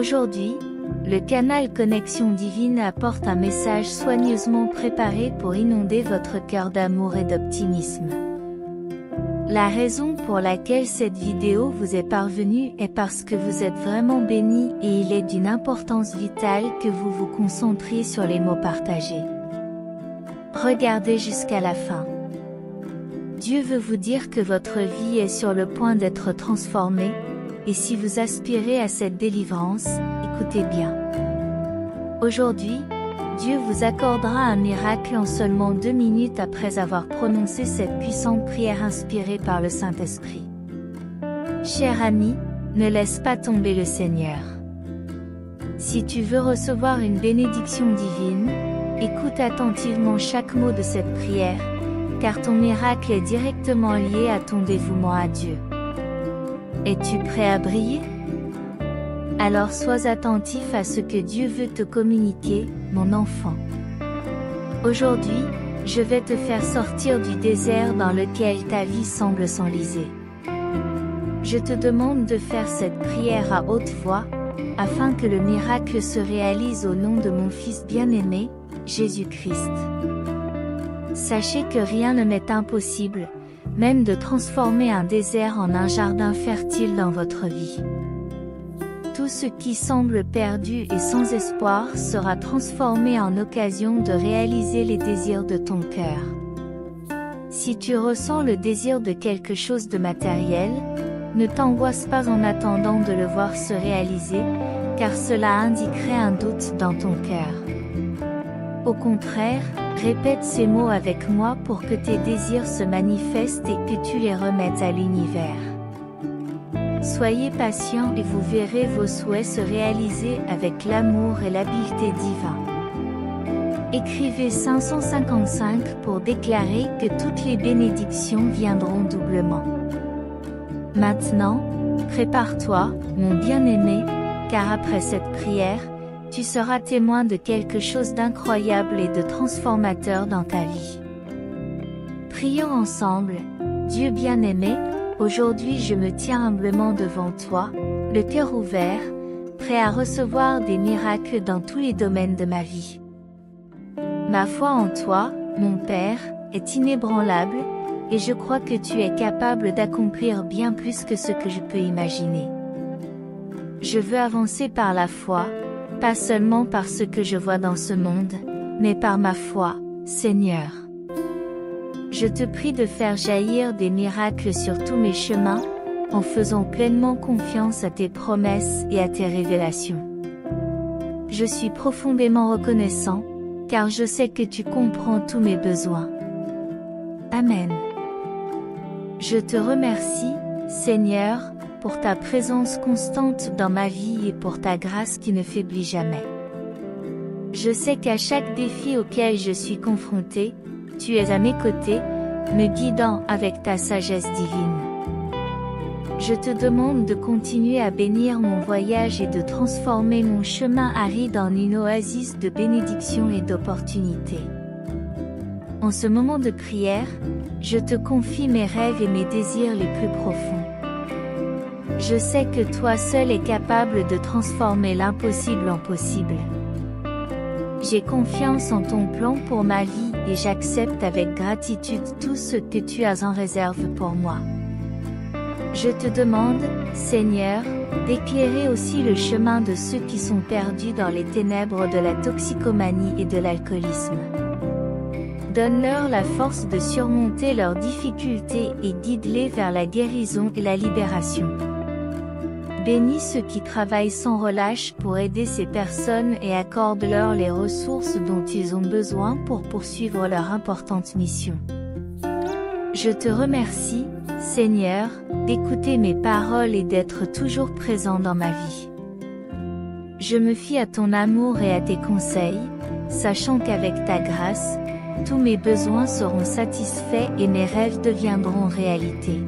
Aujourd'hui, le canal Connexion Divine apporte un message soigneusement préparé pour inonder votre cœur d'amour et d'optimisme. La raison pour laquelle cette vidéo vous est parvenue est parce que vous êtes vraiment béni et il est d'une importance vitale que vous vous concentriez sur les mots partagés. Regardez jusqu'à la fin. Dieu veut vous dire que votre vie est sur le point d'être transformée, et si vous aspirez à cette délivrance, écoutez bien. Aujourd'hui, Dieu vous accordera un miracle en seulement 2 minutes après avoir prononcé cette puissante prière inspirée par le Saint-Esprit. Cher ami, ne laisse pas tomber le Seigneur. Si tu veux recevoir une bénédiction divine, écoute attentivement chaque mot de cette prière, car ton miracle est directement lié à ton dévouement à Dieu. Es-tu prêt à briller? Alors sois attentif à ce que Dieu veut te communiquer, mon enfant. Aujourd'hui, je vais te faire sortir du désert dans lequel ta vie semble s'enliser. Je te demande de faire cette prière à haute voix, afin que le miracle se réalise au nom de mon Fils bien-aimé, Jésus-Christ. Sachez que rien ne m'est impossible, même de transformer un désert en un jardin fertile dans votre vie. Tout ce qui semble perdu et sans espoir sera transformé en occasion de réaliser les désirs de ton cœur. Si tu ressens le désir de quelque chose de matériel, ne t'angoisse pas en attendant de le voir se réaliser, car cela indiquerait un doute dans ton cœur. Au contraire, répète ces mots avec moi pour que tes désirs se manifestent et que tu les remettes à l'univers. Soyez patient et vous verrez vos souhaits se réaliser avec l'amour et l'habileté divine. Écrivez 555 pour déclarer que toutes les bénédictions viendront doublement. Maintenant, prépare-toi, mon bien-aimé, car après cette prière, tu seras témoin de quelque chose d'incroyable et de transformateur dans ta vie. Prions ensemble. Dieu bien-aimé, aujourd'hui je me tiens humblement devant toi, le cœur ouvert, prêt à recevoir des miracles dans tous les domaines de ma vie. Ma foi en toi, mon Père, est inébranlable, et je crois que tu es capable d'accomplir bien plus que ce que je peux imaginer. Je veux avancer par la foi, pas seulement par ce que je vois dans ce monde, mais par ma foi, Seigneur. Je te prie de faire jaillir des miracles sur tous mes chemins, en faisant pleinement confiance à tes promesses et à tes révélations. Je suis profondément reconnaissant, car je sais que tu comprends tous mes besoins. Amen. Je te remercie, Seigneur, pour ta présence constante dans ma vie et pour ta grâce qui ne faiblit jamais. Je sais qu'à chaque défi auquel je suis confronté, tu es à mes côtés, me guidant avec ta sagesse divine. Je te demande de continuer à bénir mon voyage et de transformer mon chemin aride en une oasis de bénédiction et d'opportunités. En ce moment de prière, je te confie mes rêves et mes désirs les plus profonds. Je sais que toi seul es capable de transformer l'impossible en possible. J'ai confiance en ton plan pour ma vie et j'accepte avec gratitude tout ce que tu as en réserve pour moi. Je te demande, Seigneur, d'éclairer aussi le chemin de ceux qui sont perdus dans les ténèbres de la toxicomanie et de l'alcoolisme. Donne-leur la force de surmonter leurs difficultés et guide-les vers la guérison et la libération. Bénis ceux qui travaillent sans relâche pour aider ces personnes et accorde-leur les ressources dont ils ont besoin pour poursuivre leur importante mission. Je te remercie, Seigneur, d'écouter mes paroles et d'être toujours présent dans ma vie. Je me fie à ton amour et à tes conseils, sachant qu'avec ta grâce, tous mes besoins seront satisfaits et mes rêves deviendront réalité.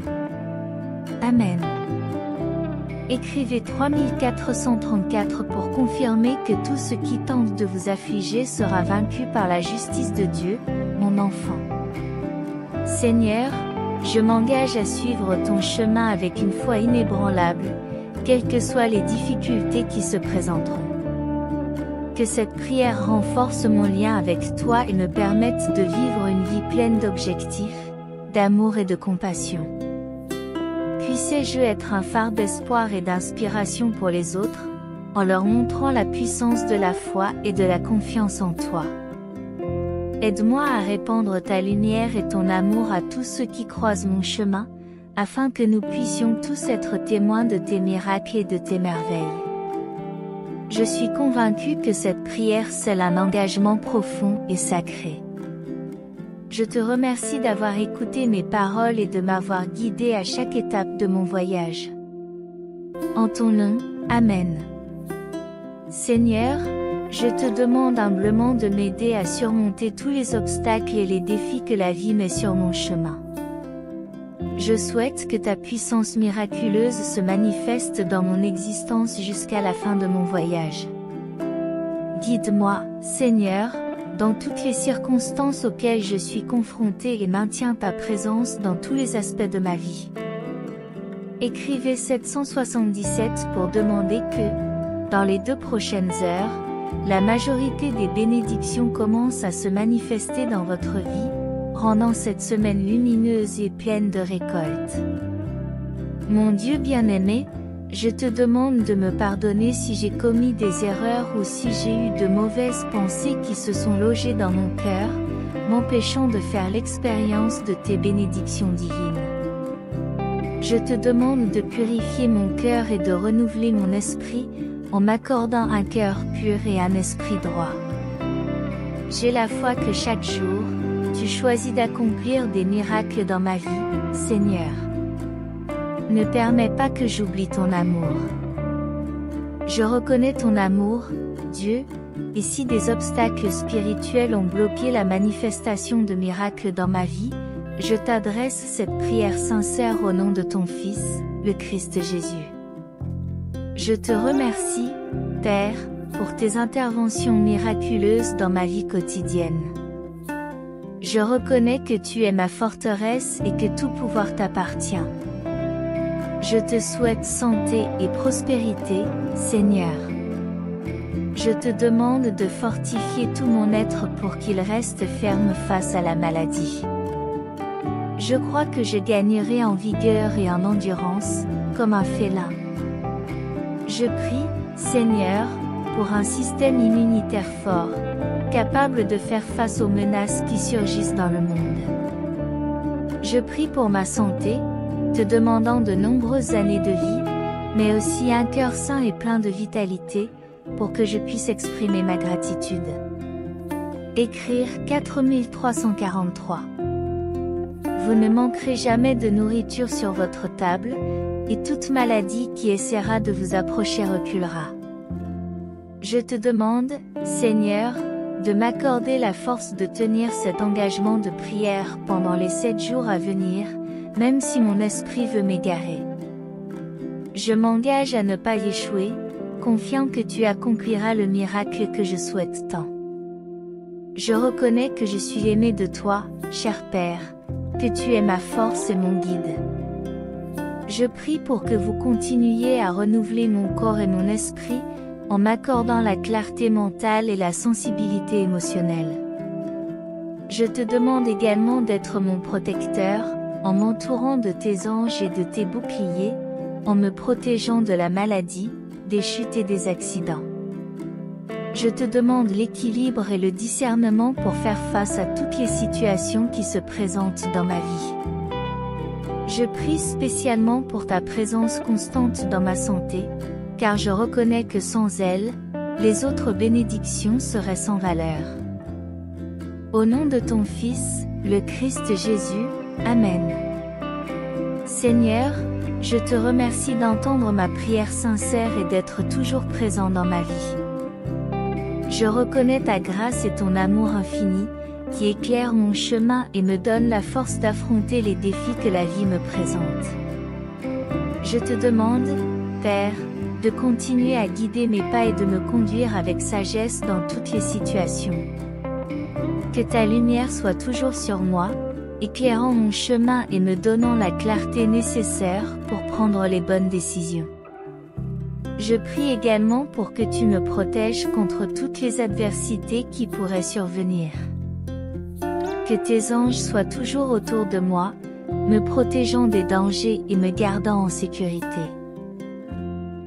Amen. Écrivez 3434 pour confirmer que tout ce qui tente de vous affliger sera vaincu par la justice de Dieu, mon enfant. Seigneur, je m'engage à suivre ton chemin avec une foi inébranlable, quelles que soient les difficultés qui se présenteront. Que cette prière renforce mon lien avec toi et me permette de vivre une vie pleine d'objectifs, d'amour et de compassion. Puissé-je être un phare d'espoir et d'inspiration pour les autres, en leur montrant la puissance de la foi et de la confiance en toi. Aide-moi à répandre ta lumière et ton amour à tous ceux qui croisent mon chemin, afin que nous puissions tous être témoins de tes miracles et de tes merveilles. Je suis convaincu que cette prière scelle un engagement profond et sacré. Je te remercie d'avoir écouté mes paroles et de m'avoir guidé à chaque étape de mon voyage. En ton nom, Amen. Seigneur, je te demande humblement de m'aider à surmonter tous les obstacles et les défis que la vie met sur mon chemin. Je souhaite que ta puissance miraculeuse se manifeste dans mon existence jusqu'à la fin de mon voyage. Guide-moi, Seigneur, dans toutes les circonstances auxquelles je suis confronté et maintiens ta présence dans tous les aspects de ma vie. Écrivez 777 pour demander que, dans les 2 prochaines heures, la majorité des bénédictions commencent à se manifester dans votre vie, rendant cette semaine lumineuse et pleine de récoltes. Mon Dieu bien-aimé, je te demande de me pardonner si j'ai commis des erreurs ou si j'ai eu de mauvaises pensées qui se sont logées dans mon cœur, m'empêchant de faire l'expérience de tes bénédictions divines. Je te demande de purifier mon cœur et de renouveler mon esprit, en m'accordant un cœur pur et un esprit droit. J'ai la foi que chaque jour, tu choisis d'accomplir des miracles dans ma vie, Seigneur. Ne permets pas que j'oublie ton amour. Je reconnais ton amour, Dieu, et si des obstacles spirituels ont bloqué la manifestation de miracles dans ma vie, je t'adresse cette prière sincère au nom de ton Fils, le Christ Jésus. Je te remercie, Père, pour tes interventions miraculeuses dans ma vie quotidienne. Je reconnais que tu es ma forteresse et que tout pouvoir t'appartient. Je te souhaite santé et prospérité, Seigneur. Je te demande de fortifier tout mon être pour qu'il reste ferme face à la maladie. Je crois que je gagnerai en vigueur et en endurance, comme un félin. Je prie, Seigneur, pour un système immunitaire fort, capable de faire face aux menaces qui surgissent dans le monde. Je prie pour ma santé, te demandant de nombreuses années de vie, mais aussi un cœur sain et plein de vitalité, pour que je puisse exprimer ma gratitude. Écrire 4343. Vous ne manquerez jamais de nourriture sur votre table, et toute maladie qui essaiera de vous approcher reculera. Je te demande, Seigneur, de m'accorder la force de tenir cet engagement de prière pendant les 7 jours à venir, même si mon esprit veut m'égarer. Je m'engage à ne pas échouer, confiant que tu accompliras le miracle que je souhaite tant. Je reconnais que je suis aimé de toi, cher Père, que tu es ma force et mon guide. Je prie pour que vous continuiez à renouveler mon corps et mon esprit, en m'accordant la clarté mentale et la sensibilité émotionnelle. Je te demande également d'être mon protecteur, en m'entourant de tes anges et de tes boucliers, en me protégeant de la maladie, des chutes et des accidents. Je te demande l'équilibre et le discernement pour faire face à toutes les situations qui se présentent dans ma vie. Je prie spécialement pour ta présence constante dans ma santé, car je reconnais que sans elle, les autres bénédictions seraient sans valeur. Au nom de ton Fils, le Christ Jésus, Amen. Seigneur, je te remercie d'entendre ma prière sincère et d'être toujours présent dans ma vie. Je reconnais ta grâce et ton amour infini, qui éclaire mon chemin et me donne la force d'affronter les défis que la vie me présente. Je te demande, Père, de continuer à guider mes pas et de me conduire avec sagesse dans toutes les situations. Que ta lumière soit toujours sur moi, éclairant mon chemin et me donnant la clarté nécessaire pour prendre les bonnes décisions. Je prie également pour que tu me protèges contre toutes les adversités qui pourraient survenir. Que tes anges soient toujours autour de moi, me protégeant des dangers et me gardant en sécurité.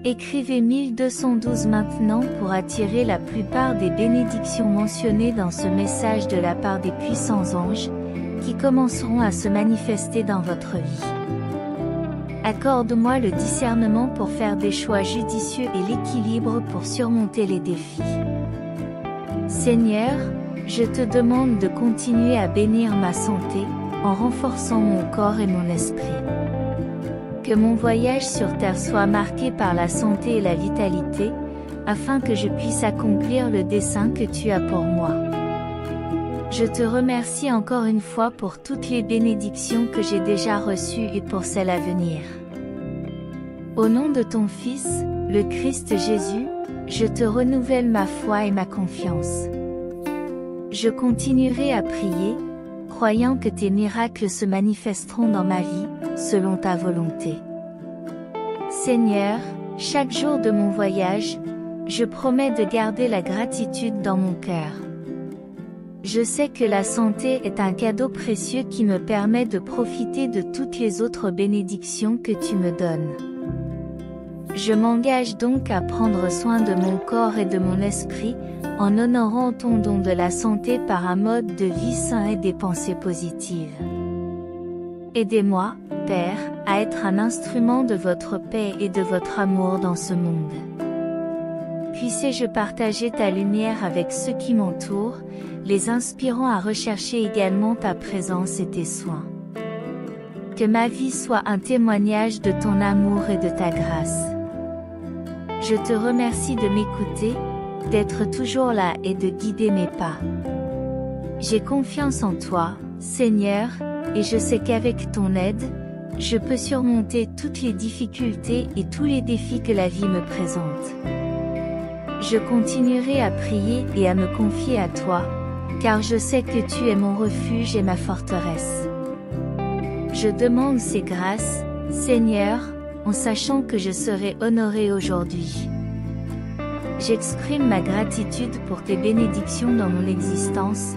Écrivez 1212 maintenant pour attirer la plupart des bénédictions mentionnées dans ce message de la part des puissants anges, qui commenceront à se manifester dans votre vie. Accorde-moi le discernement pour faire des choix judicieux et l'équilibre pour surmonter les défis. Seigneur, je te demande de continuer à bénir ma santé, en renforçant mon corps et mon esprit. Que mon voyage sur terre soit marqué par la santé et la vitalité, afin que je puisse accomplir le dessein que tu as pour moi. Je te remercie encore une fois pour toutes les bénédictions que j'ai déjà reçues et pour celles à venir. Au nom de ton Fils, le Christ Jésus, je te renouvelle ma foi et ma confiance. Je continuerai à prier, croyant que tes miracles se manifesteront dans ma vie, selon ta volonté. Seigneur, chaque jour de mon voyage, je promets de garder la gratitude dans mon cœur. Je sais que la santé est un cadeau précieux qui me permet de profiter de toutes les autres bénédictions que tu me donnes. Je m'engage donc à prendre soin de mon corps et de mon esprit, en honorant ton don de la santé par un mode de vie sain et des pensées positives. Aidez-moi, Père, à être un instrument de votre paix et de votre amour dans ce monde. Puissé-je partager ta lumière avec ceux qui m'entourent, les inspirant à rechercher également ta présence et tes soins. Que ma vie soit un témoignage de ton amour et de ta grâce. Je te remercie de m'écouter, d'être toujours là et de guider mes pas. J'ai confiance en toi, Seigneur, et je sais qu'avec ton aide, je peux surmonter toutes les difficultés et tous les défis que la vie me présente. Je continuerai à prier et à me confier à toi, car je sais que tu es mon refuge et ma forteresse. Je demande ces grâces, Seigneur, en sachant que je serai honoré aujourd'hui. J'exprime ma gratitude pour tes bénédictions dans mon existence,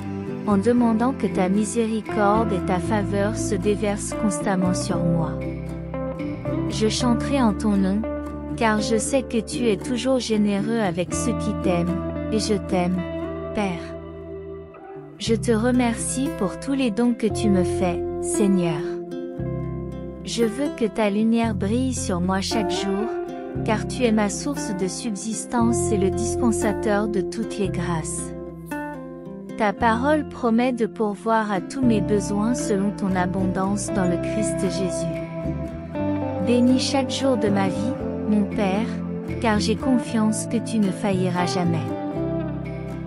en demandant que ta miséricorde et ta faveur se déversent constamment sur moi. Je chanterai en ton nom, car je sais que tu es toujours généreux avec ceux qui t'aiment, et je t'aime, Père. Je te remercie pour tous les dons que tu me fais, Seigneur. Je veux que ta lumière brille sur moi chaque jour, car tu es ma source de subsistance et le dispensateur de toutes les grâces. Ta parole promet de pourvoir à tous mes besoins selon ton abondance dans le Christ Jésus. Bénis chaque jour de ma vie, mon Père, car j'ai confiance que tu ne failliras jamais.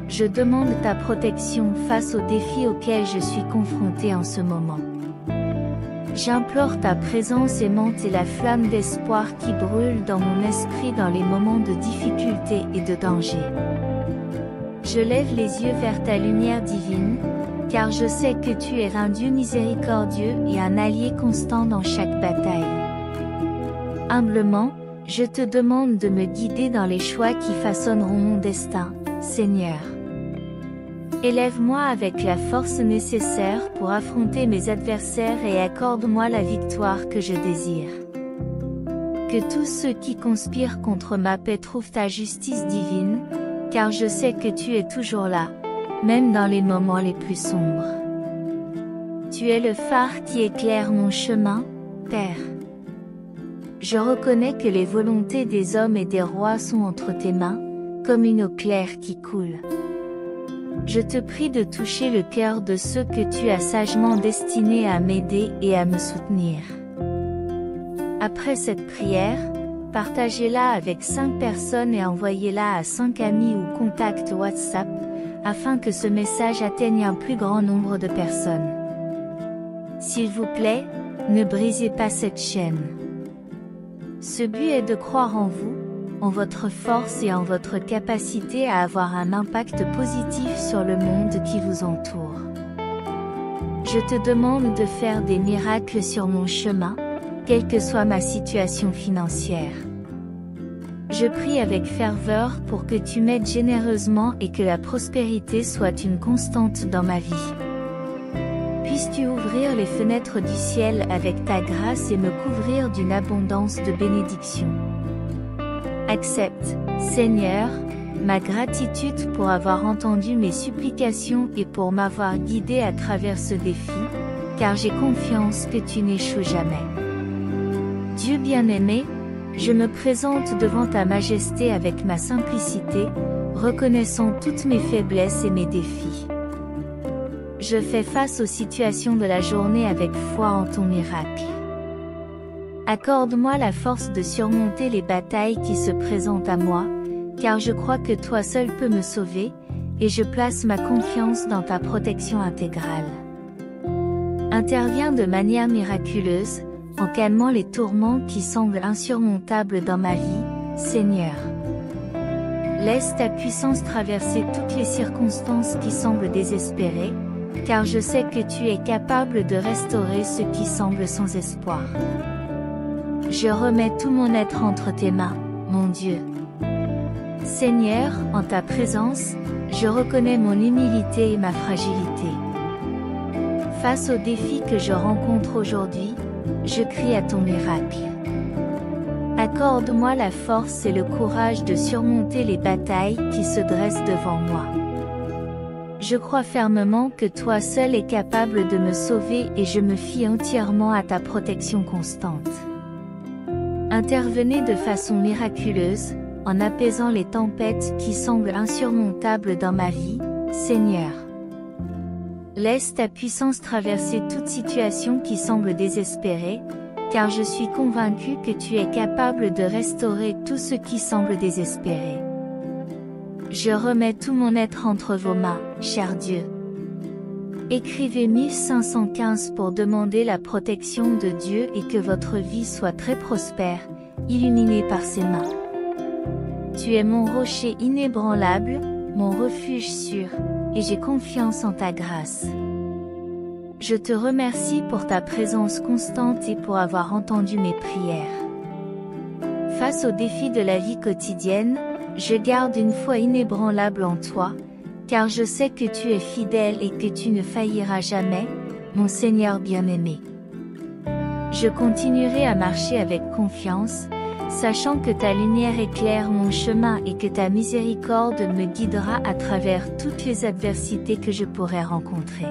Je demande ta protection face aux défis auxquels je suis confronté en ce moment. J'implore ta présence aimante et la flamme d'espoir qui brûle dans mon esprit dans les moments de difficulté et de danger. Je lève les yeux vers ta lumière divine, car je sais que tu es un Dieu miséricordieux et un allié constant dans chaque bataille. Humblement, je te demande de me guider dans les choix qui façonneront mon destin, Seigneur. Élève-moi avec la force nécessaire pour affronter mes adversaires et accorde-moi la victoire que je désire. Que tous ceux qui conspirent contre ma paix trouvent ta justice divine, car je sais que tu es toujours là, même dans les moments les plus sombres. Tu es le phare qui éclaire mon chemin, Père. Je reconnais que les volontés des hommes et des rois sont entre tes mains, comme une eau claire qui coule. Je te prie de toucher le cœur de ceux que tu as sagement destinés à m'aider et à me soutenir. Après cette prière, partagez-la avec 5 personnes et envoyez-la à 5 amis ou contacts WhatsApp, afin que ce message atteigne un plus grand nombre de personnes. S'il vous plaît, ne brisez pas cette chaîne. Ce but est de croire en vous, en votre force et en votre capacité à avoir un impact positif sur le monde qui vous entoure. Je te demande de faire des miracles sur mon chemin, quelle que soit ma situation financière. Je prie avec ferveur pour que tu m'aides généreusement et que la prospérité soit une constante dans ma vie. Puisses-tu ouvrir les fenêtres du ciel avec ta grâce et me couvrir d'une abondance de bénédictions. Accepte, Seigneur, ma gratitude pour avoir entendu mes supplications et pour m'avoir guidé à travers ce défi, car j'ai confiance que tu n'échoues jamais. Dieu bien-aimé, je me présente devant ta majesté avec ma simplicité, reconnaissant toutes mes faiblesses et mes défis. Je fais face aux situations de la journée avec foi en ton miracle. Accorde-moi la force de surmonter les batailles qui se présentent à moi, car je crois que toi seul peux me sauver, et je place ma confiance dans ta protection intégrale. Interviens de manière miraculeuse, en calmant les tourments qui semblent insurmontables dans ma vie, Seigneur. Laisse ta puissance traverser toutes les circonstances qui semblent désespérées, car je sais que tu es capable de restaurer ce qui semble sans espoir. Je remets tout mon être entre tes mains, mon Dieu. Seigneur, en ta présence, je reconnais mon humilité et ma fragilité. Face aux défis que je rencontre aujourd'hui, je crie à ton miracle. Accorde-moi la force et le courage de surmonter les batailles qui se dressent devant moi. Je crois fermement que toi seul es capable de me sauver et je me fie entièrement à ta protection constante. Intervenez de façon miraculeuse, en apaisant les tempêtes qui semblent insurmontables dans ma vie, Seigneur. Laisse ta puissance traverser toute situation qui semble désespérée, car je suis convaincu que tu es capable de restaurer tout ce qui semble désespéré. Je remets tout mon être entre vos mains, cher Dieu. Écrivez 1515 pour demander la protection de Dieu et que votre vie soit très prospère, illuminée par ses mains. Tu es mon rocher inébranlable, mon refuge sûr, et j'ai confiance en ta grâce. Je te remercie pour ta présence constante et pour avoir entendu mes prières. Face aux défis de la vie quotidienne, je garde une foi inébranlable en toi, car je sais que tu es fidèle et que tu ne failliras jamais, mon Seigneur bien-aimé. Je continuerai à marcher avec confiance, sachant que ta lumière éclaire mon chemin et que ta miséricorde me guidera à travers toutes les adversités que je pourrai rencontrer.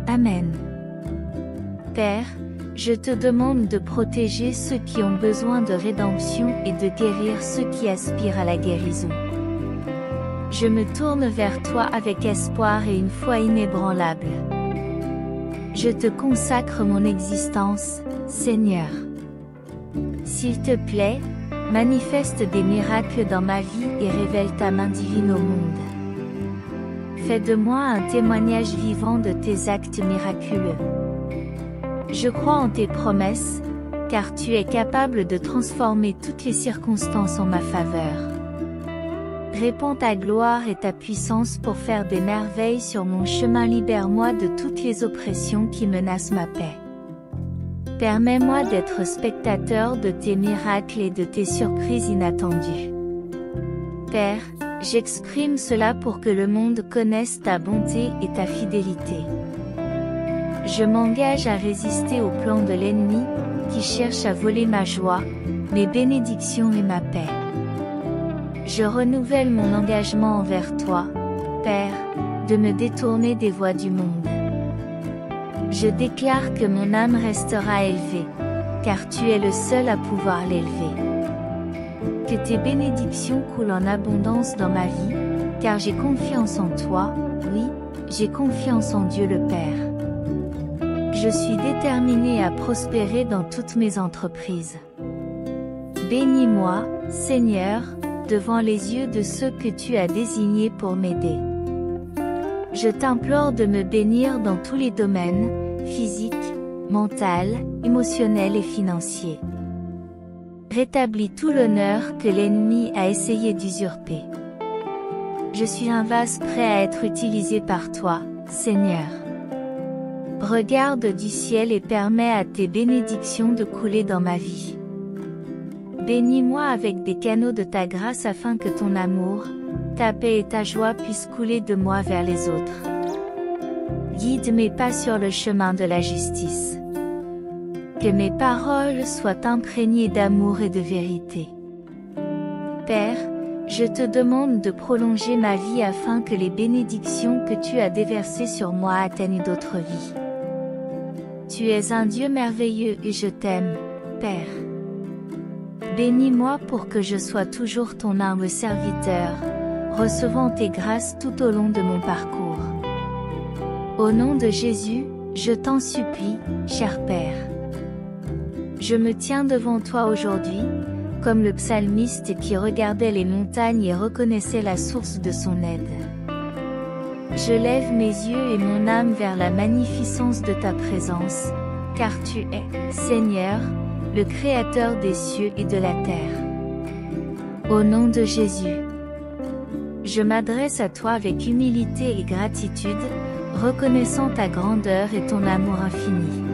Amen. Père, je te demande de protéger ceux qui ont besoin de rédemption et de guérir ceux qui aspirent à la guérison. Je me tourne vers toi avec espoir et une foi inébranlable. Je te consacre mon existence, Seigneur. S'il te plaît, manifeste des miracles dans ma vie et révèle ta main divine au monde. Fais de moi un témoignage vivant de tes actes miraculeux. Je crois en tes promesses, car tu es capable de transformer toutes les circonstances en ma faveur. Répands ta gloire et ta puissance pour faire des merveilles sur mon chemin. Libère-moi de toutes les oppressions qui menacent ma paix. Permets-moi d'être spectateur de tes miracles et de tes surprises inattendues. Père, j'exprime cela pour que le monde connaisse ta bonté et ta fidélité. Je m'engage à résister aux plans de l'ennemi, qui cherche à voler ma joie, mes bénédictions et ma paix. Je renouvelle mon engagement envers toi, Père, de me détourner des voies du monde. Je déclare que mon âme restera élevée, car tu es le seul à pouvoir l'élever. Que tes bénédictions coulent en abondance dans ma vie, car j'ai confiance en toi, oui, j'ai confiance en Dieu le Père. Je suis déterminé à prospérer dans toutes mes entreprises. Bénis-moi, Seigneur, devant les yeux de ceux que tu as désignés pour m'aider. Je t'implore de me bénir dans tous les domaines, physique, mental, émotionnel et financier. Rétablis tout l'honneur que l'ennemi a essayé d'usurper. Je suis un vase prêt à être utilisé par toi, Seigneur. Regarde du ciel et permets à tes bénédictions de couler dans ma vie. Bénis-moi avec des canaux de ta grâce afin que ton amour, ta paix et ta joie puissent couler de moi vers les autres. Guide mes pas sur le chemin de la justice. Que mes paroles soient imprégnées d'amour et de vérité. Père, je te demande de prolonger ma vie afin que les bénédictions que tu as déversées sur moi atteignent d'autres vies. Tu es un Dieu merveilleux et je t'aime, Père. Bénis-moi pour que je sois toujours ton humble serviteur, recevant tes grâces tout au long de mon parcours. Au nom de Jésus, je t'en supplie, cher Père. Je me tiens devant toi aujourd'hui, comme le psalmiste qui regardait les montagnes et reconnaissait la source de son aide. Je lève mes yeux et mon âme vers la magnificence de ta présence, car tu es, Seigneur, le Créateur des cieux et de la terre. Au nom de Jésus, je m'adresse à toi avec humilité et gratitude, reconnaissant ta grandeur et ton amour infini.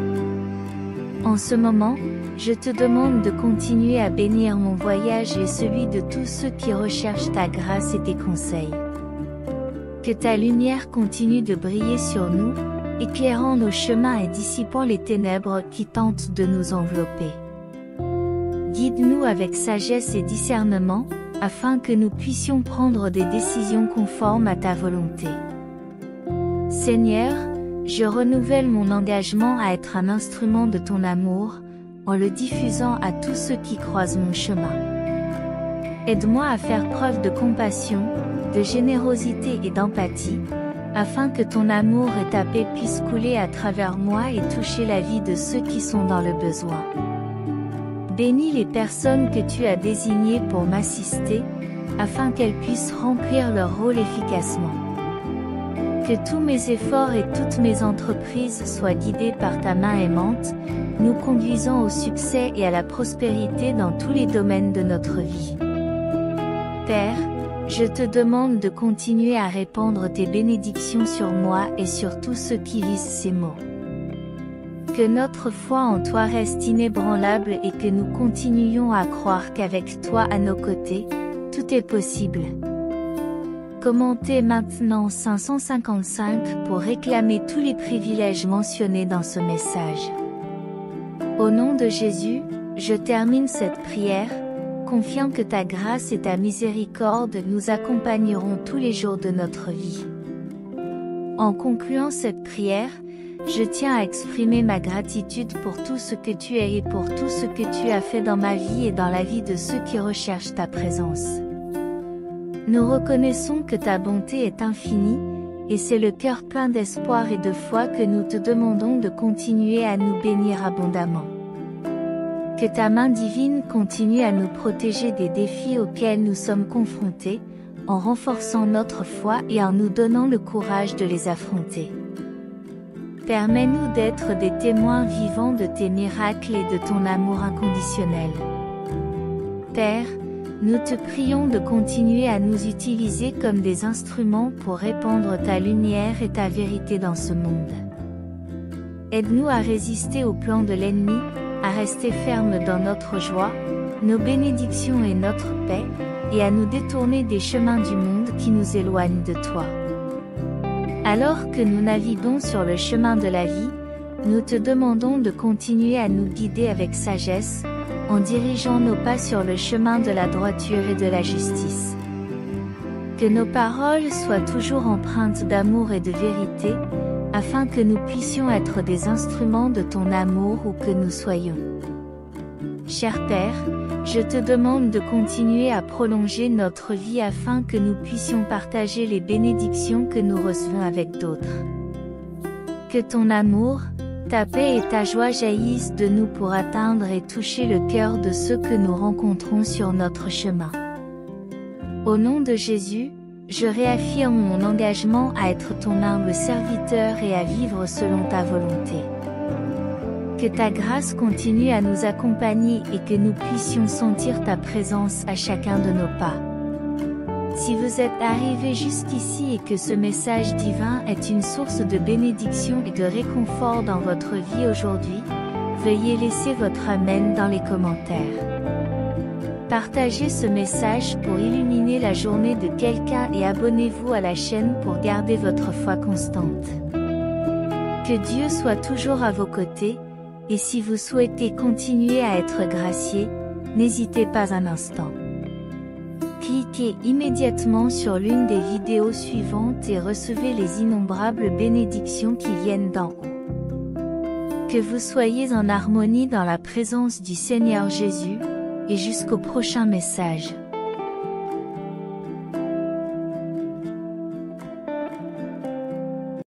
En ce moment, je te demande de continuer à bénir mon voyage et celui de tous ceux qui recherchent ta grâce et tes conseils. Que ta lumière continue de briller sur nous, éclairant nos chemins et dissipant les ténèbres qui tentent de nous envelopper. Guide-nous avec sagesse et discernement, afin que nous puissions prendre des décisions conformes à ta volonté. Seigneur, je renouvelle mon engagement à être un instrument de ton amour, en le diffusant à tous ceux qui croisent mon chemin. Aide-moi à faire preuve de compassion, de générosité et d'empathie, afin que ton amour et ta paix puissent couler à travers moi et toucher la vie de ceux qui sont dans le besoin. Bénis les personnes que tu as désignées pour m'assister, afin qu'elles puissent remplir leur rôle efficacement. Que tous mes efforts et toutes mes entreprises soient guidés par ta main aimante, nous conduisant au succès et à la prospérité dans tous les domaines de notre vie. Père, je te demande de continuer à répandre tes bénédictions sur moi et sur tous ceux qui lisent ces mots. Que notre foi en toi reste inébranlable et que nous continuions à croire qu'avec toi à nos côtés, tout est possible. Commentez maintenant 555 pour réclamer tous les privilèges mentionnés dans ce message. Au nom de Jésus, je termine cette prière, confiant que ta grâce et ta miséricorde nous accompagneront tous les jours de notre vie. En concluant cette prière, je tiens à exprimer ma gratitude pour tout ce que tu es et pour tout ce que tu as fait dans ma vie et dans la vie de ceux qui recherchent ta présence. Nous reconnaissons que ta bonté est infinie, et c'est le cœur plein d'espoir et de foi que nous te demandons de continuer à nous bénir abondamment. Que ta main divine continue à nous protéger des défis auxquels nous sommes confrontés, en renforçant notre foi et en nous donnant le courage de les affronter. Permets-nous d'être des témoins vivants de tes miracles et de ton amour inconditionnel. Père, nous te prions de continuer à nous utiliser comme des instruments pour répandre ta lumière et ta vérité dans ce monde. Aide-nous à résister aux plans de l'ennemi, à rester fermes dans notre joie, nos bénédictions et notre paix, et à nous détourner des chemins du monde qui nous éloignent de toi. Alors que nous naviguons sur le chemin de la vie, nous te demandons de continuer à nous guider avec sagesse, en dirigeant nos pas sur le chemin de la droiture et de la justice. Que nos paroles soient toujours empreintes d'amour et de vérité, afin que nous puissions être des instruments de ton amour où que nous soyons. Cher Père, je te demande de continuer à prolonger notre vie afin que nous puissions partager les bénédictions que nous recevons avec d'autres. Que ton amour, ta paix et ta joie jaillissent de nous pour atteindre et toucher le cœur de ceux que nous rencontrons sur notre chemin. Au nom de Jésus, je réaffirme mon engagement à être ton humble serviteur et à vivre selon ta volonté. Que ta grâce continue à nous accompagner et que nous puissions sentir ta présence à chacun de nos pas. Si vous êtes arrivé jusqu'ici et que ce message divin est une source de bénédiction et de réconfort dans votre vie aujourd'hui, veuillez laisser votre Amen dans les commentaires. Partagez ce message pour illuminer la journée de quelqu'un et abonnez-vous à la chaîne pour garder votre foi constante. Que Dieu soit toujours à vos côtés, et si vous souhaitez continuer à être gracié, n'hésitez pas un instant. Cliquez immédiatement sur l'une des vidéos suivantes et recevez les innombrables bénédictions qui viennent d'en haut. Que vous soyez en harmonie dans la présence du Seigneur Jésus, et jusqu'au prochain message.